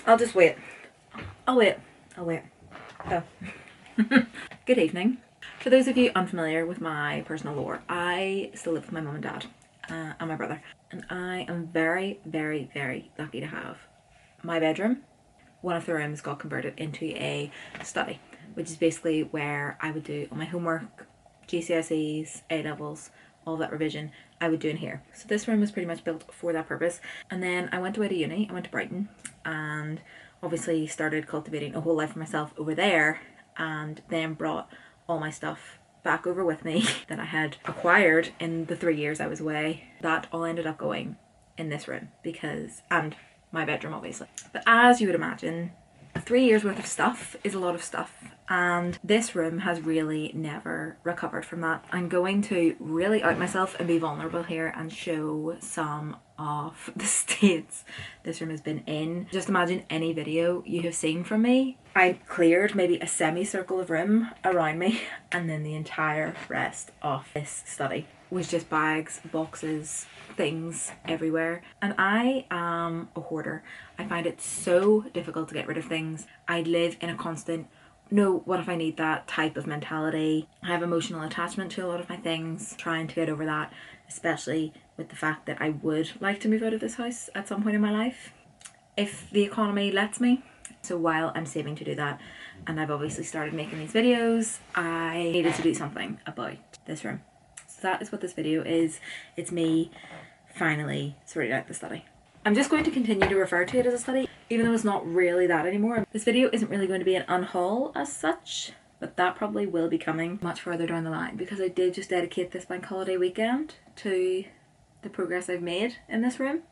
I'll just wait. I'll wait. I'll wait. Oh. Good evening. For those of you unfamiliar with my personal lore, I still live with my mum and dad and my brother. And I am very, very, very lucky to have my bedroom. One of the rooms got converted into a study, which is basically where I would do all my homework, GCSEs, A-levels, all that revision I would do in here. So this room was pretty much built for that purpose. And then I went away to uni, I went to Brighton, and obviously started cultivating a whole life for myself over there, and then brought all my stuff back over with me that I had acquired in the 3 years I was away. That all ended up going in this room because, and my bedroom obviously. But as you would imagine, 3 years worth of stuff is a lot of stuff, and this room has really never recovered from that. I'm going to really out myself and be vulnerable here and show some of the states this room has been in. Just imagine any video you have seen from me. I cleared maybe a semicircle of room around me, and then the entire rest of this study was just bags, boxes, things everywhere. And I am a hoarder. I find it so difficult to get rid of things. I live in a constant, no, what if I need that type of mentality. I have emotional attachment to a lot of my things, trying to get over that, especially with the fact that I would like to move out of this house at some point in my life, if the economy lets me. So while I'm saving to do that, and I've obviously started making these videos, I needed to do something about this room. So that is what this video is. It's me finally sorting out the study. I'm just going to continue to refer to it as a study, even though it's not really that anymore. This video isn't really going to be an unhaul as such, but that probably will be coming much further down the line, because I did just dedicate this bank holiday weekend to the progress I've made in this room.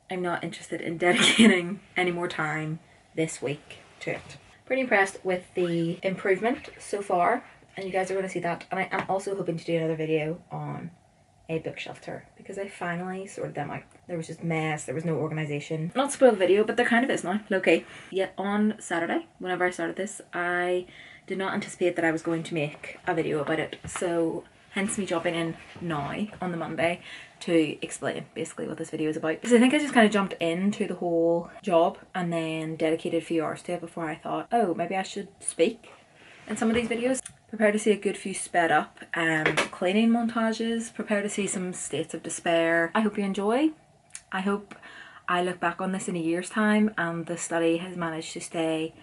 I'm not interested in dedicating any more time this week to it. Pretty impressed with the improvement so far, and you guys are going to see that. And I am also hoping to do another video on a bookshelf tour, because I finally sorted them out. There was just mess, there was no organisation. Not spoil the video, but there kind of is now, okay. Yet on Saturday, whenever I started this, I did not anticipate that I was going to make a video about it. So hence me dropping in now on the Monday to explain basically what this video is about. Because I think I just kind of jumped into the whole job and then dedicated a few hours to it before I thought, oh, maybe I should speak in some of these videos. Prepare to see a good few sped up cleaning montages. Prepare to see some states of despair. I hope you enjoy. I hope I look back on this in a year's time and the study has managed to stay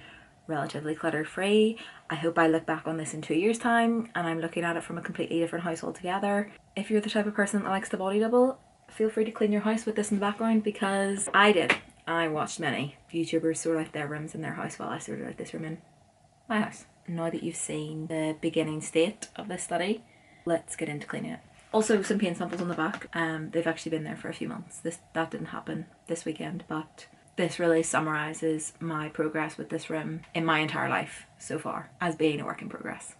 relatively clutter free. I hope I look back on this in 2 years' time and I'm looking at it from a completely different house altogether. If you're the type of person that likes to body double, feel free to clean your house with this in the background, because I did. I watched many YouTubers sort out their rooms in their house while I sorted out this room in my house. Now that you've seen the beginning state of this study, let's get into cleaning it. Also, some paint samples on the back. They've actually been there for a few months. That didn't happen this weekend, but this really summarises my progress with this room in my entire life so far as being a work in progress.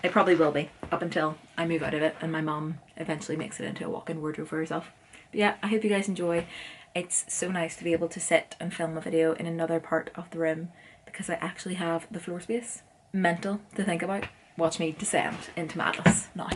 It probably will be up until I move out of it and my mum eventually makes it into a walk-in wardrobe for herself. But yeah, I hope you guys enjoy. It's so nice to be able to sit and film a video in another part of the room, because I actually have the floor space. Mental to think about. Watch me descend into madness now.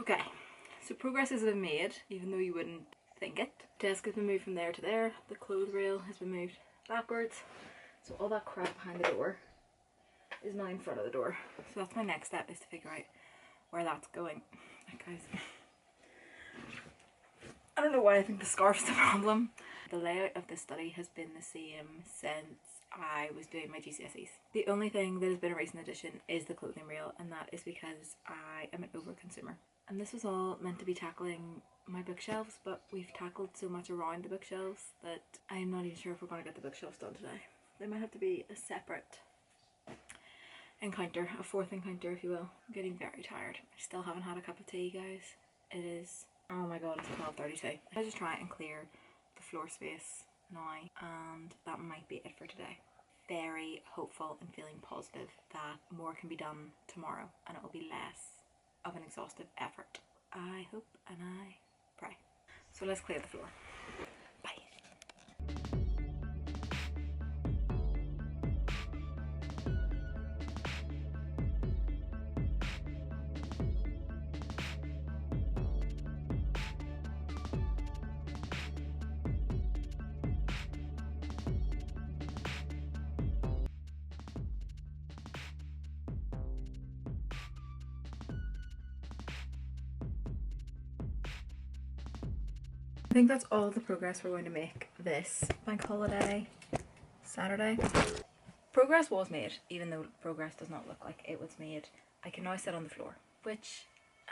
Okay, so progress has been made, even though you wouldn't think it. Desk has been moved from there to there. The clothes rail has been moved backwards. So all that crap behind the door is now in front of the door. So that's my next step, is to figure out where that's going. Right, guys. I don't know why I think the scarf's the problem. The layout of this study has been the same since I was doing my GCSEs. The only thing that has been a recent addition is the clothing rail, and that is because I am an over-consumer. And this was all meant to be tackling my bookshelves, but we've tackled so much around the bookshelves that I'm not even sure if we're going to get the bookshelves done today. There might have to be a separate encounter, a fourth encounter if you will. I'm getting very tired. I still haven't had a cup of tea, guys. It is, oh my god, it's 12:32. I just try and clear the floor space now, and that might be it for today. Very hopeful and feeling positive that more can be done tomorrow and it will be less of an exhaustive effort. I hope and I pray. So let's clear the floor. Bye. I think that's all the progress we're going to make this bank holiday Saturday. Progress was made, even though progress does not look like it was made. I can now sit on the floor, which,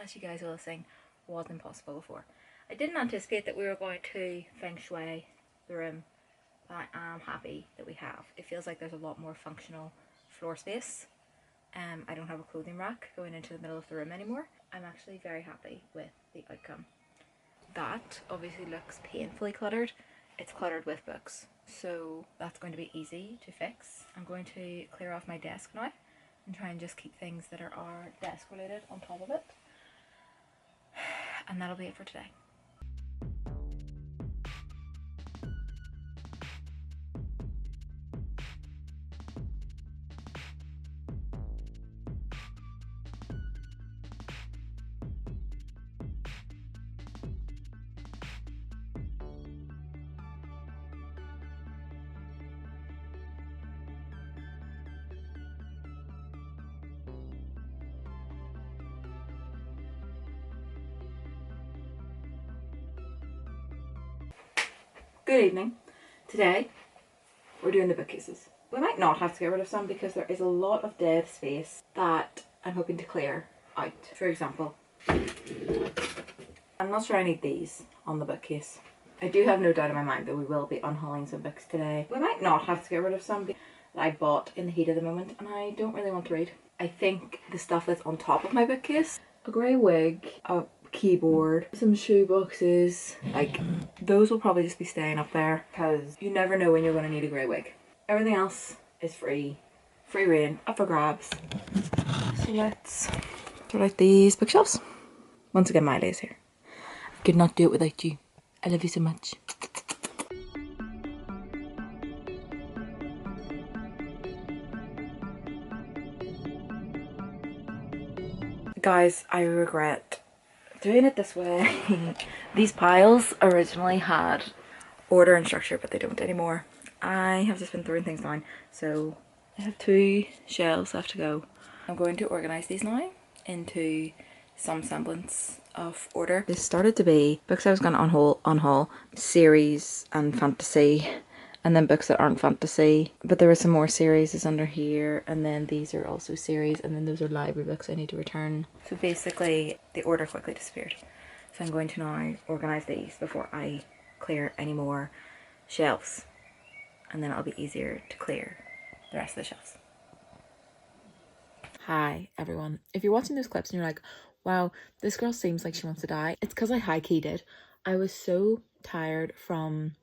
as you guys will sing, was impossible before. I didn't anticipate that we were going to feng shui the room, but I am happy that we have. It feels like there's a lot more functional floor space. I don't have a clothing rack going into the middle of the room anymore. I'm actually very happy with the outcome. That obviously looks painfully cluttered. It's cluttered with books, so that's going to be easy to fix. I'm going to clear off my desk now and try and just keep things that are desk related on top of it, and that'll be it for today. Good evening. Today we're doing the bookcases. We might not have to get rid of some because there is a lot of dead space that I'm hoping to clear out. For example, I'm not sure I need these on the bookcase. I do have no doubt in my mind that we will be unhauling some books today. We might not have to get rid of some that I bought in the heat of the moment and I don't really want to read. I think the stuff that's on top of my bookcase, a grey wig, a keyboard, some shoe boxes, like those will probably just be staying up there because you never know when you're going to need a grey wig. Everything else is free reign, up for grabs. So let's sort out these bookshelves. Once again, Miley's here. I could not do it without you. I love you so much. Guys, I regret doing it this way. These piles originally had order and structure, but they don't anymore. I have just been throwing things down, so I have 2 shelves left to go. I'm going to organise these now into some semblance of order. This started to be books I was going to unhaul, series and fantasy, and then books that aren't fantasy. But there were some more series under here, and then these are also series, and then those are library books I need to return. So basically the order quickly disappeared. So I'm going to now organise these before I clear any more shelves, and then it'll be easier to clear the rest of the shelves. Hi everyone. If you're watching those clips and you're like, wow, this girl seems like she wants to die, it's because I high-key did. I was so tired from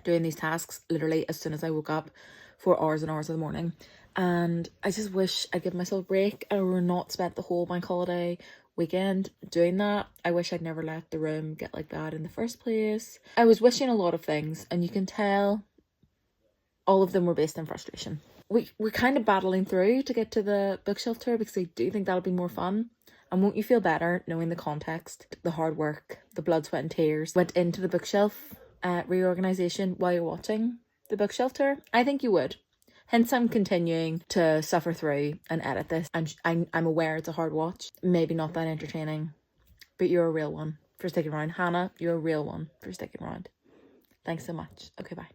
doing these tasks literally as soon as I woke up for hours and hours of the morning, and I just wish I'd give myself a break and we're not spent the whole bank holiday weekend doing that. I wish I'd never let the room get like that in the first place. I was wishing a lot of things, and you can tell all of them were based in frustration. We're kind of battling through to get to the bookshelf tour because I do think that'll be more fun. And won't you feel better knowing the context, the hard work, the blood, sweat and tears went into the bookshelf reorganisation while you're watching the bookshelf tour? I think you would. Hence I'm continuing to suffer through and edit this. And I'm aware it's a hard watch. Maybe not that entertaining, but you're a real one for sticking around. Hannah, you're a real one for sticking around. Thanks so much. Okay, bye.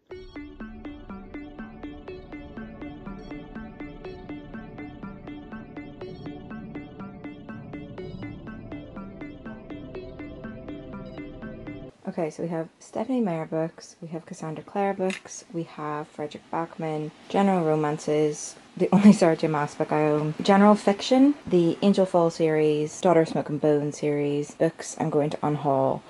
Okay, so we have Stephanie Meyer books, we have Cassandra Clare books, we have Frederick Backman, general romances, the only Sarah J Maas book I own, general fiction, the Angel Fall series, Daughter of Smoke and Bone series, books I'm going to unhaul,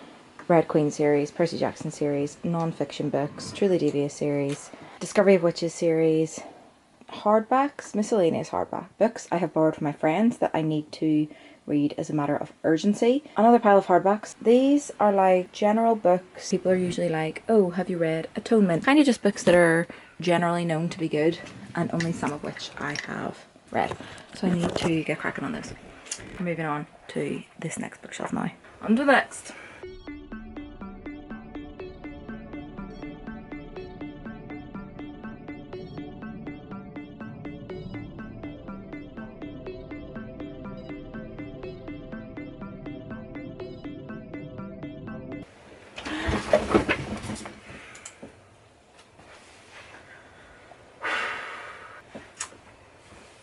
Red Queen series, Percy Jackson series, non-fiction books, Truly Devious series, Discovery of Witches series, hardbacks, miscellaneous hardback books I have borrowed from my friends that I need to read as a matter of urgency. Another pile of hardbacks. These are like general books. People are usually like, oh, have you read Atonement? Kind of just books that are generally known to be good, and only some of which I have read. So I need to get cracking on those. Moving on to this next bookshelf now. On to the next.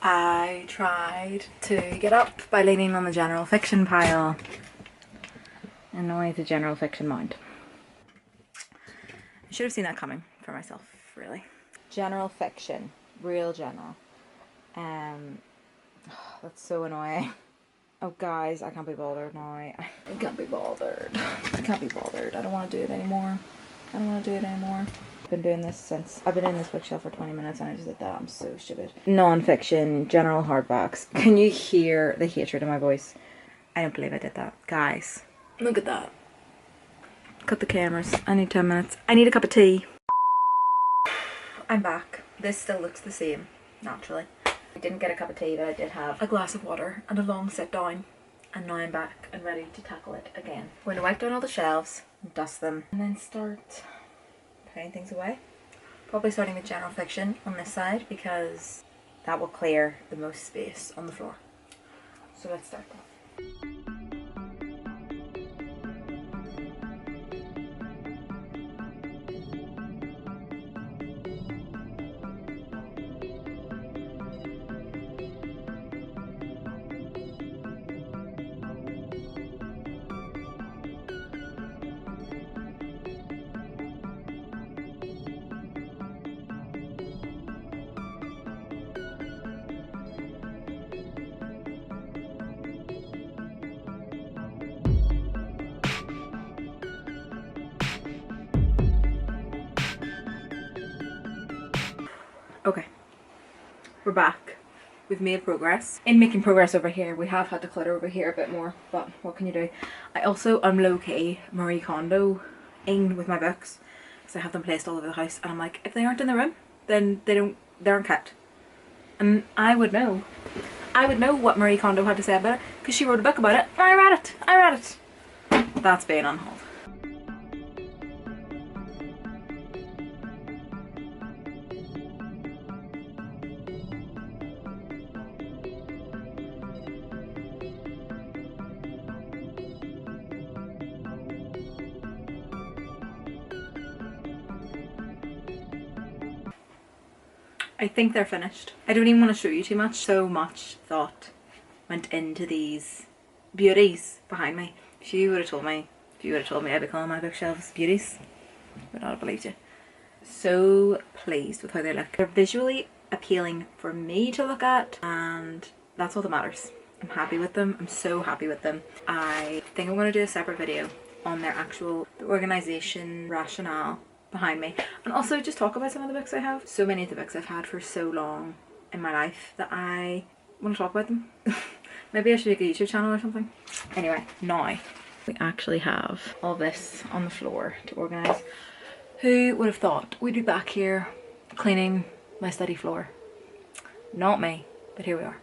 I tried to get up by leaning on the general fiction pile. Annoy the general fiction mind. I should have seen that coming for myself, really. General fiction. Real general. That's so annoying. Oh guys, I can't be bothered now. I can't be bothered. I can't be bothered. I don't want to do it anymore. I don't want to do it anymore. I've been doing this since I've been in this bookshelf for 20 minutes and I just did that. I'm so stupid. Non-fiction, general hardbacks. Can you hear the hatred in my voice? I don't believe I did that. Guys, look at that. Cut the cameras. I need 10 minutes. I need a cup of tea. I'm back. This still looks the same, naturally. I didn't get a cup of tea, but I did have a glass of water and a long sit down. And now I'm back and ready to tackle it again. I'm going to wipe down all the shelves, dust them, and then start putting things away. Probably starting with general fiction on this side because that will clear the most space on the floor. So let's start that. Okay, we're back. We've made progress. In making progress over here, we have had to clutter over here a bit more, but what can you do? I also am low-key Marie Kondo-ing with my books, because I have them placed all over the house, and I'm like, if they aren't in the room, then they aren't kept. And I would know what Marie Kondo had to say about it, because she wrote a book about it, and I read it. That's being on hold. I think they're finished. I don't even want to show you too much. So much thought went into these beauties behind me. If you would have told me I'd be calling my bookshelves beauties, I would not have believed you. So pleased with how they look. They're visually appealing for me to look at, and that's all that matters. I'm happy with them. I'm so happy with them. I think I'm going to do a separate video on their actual organisation rationale behind me, and also just talk about some of the books I have. So many of the books I've had for so long in my life that I want to talk about them. Maybe I should make a YouTube channel or something. Anyway, now we actually have all this on the floor to organise. Who would have thought we'd be back here cleaning my study floor? Not me, but here we are.